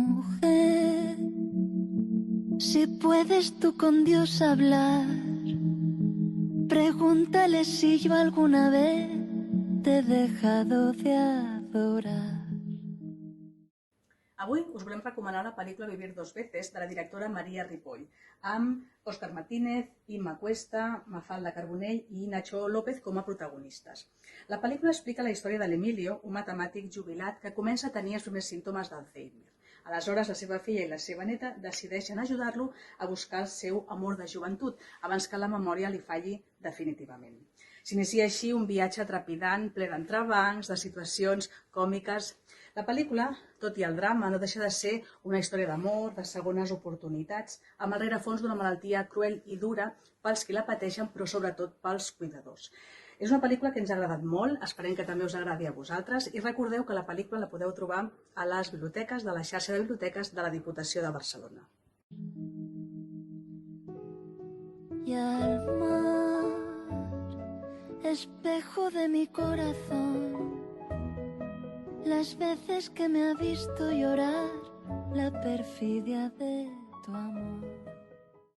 mujer. Si puedes tú con Dios hablar, pregúntale si yo alguna vez te he dejado de adorar. Avui us volem recomanar la pel·lícula Vivir dos veces de la directora Maria Ripoll, amb Óscar Martínez, Imma Cuesta, Mafalda Carbonell i Nacho López com a protagonistes. La pel·lícula explica la història de l'Emilio, un matemàtic jubilat que comença a tenir els primers símptomes d'Alzheimer. Aleshores, la seva filla i la seva neta decideixen ajudar-lo a buscar el seu amor de joventut abans que la memòria li falli definitivament. S'inicia així un viatge trepidant, ple d'entrebancs, de situacions còmiques. La pel·lícula, tot i el drama, no deixa de ser una història d'amor, de segones oportunitats, amb el rerefons d'una malaltia cruel i dura pels qui la pateixen, però sobretot pels cuidadors. És una pel·lícula que ens ha agradat molt, esperem que també us agradi a vosaltres i recordeu que la pel·lícula la podeu trobar a les biblioteques de la xarxa de biblioteques de la Diputació de Barcelona. Y al mar, espejo de mi corazón, las veces que me ha visto llorar la perfidia de tu amor.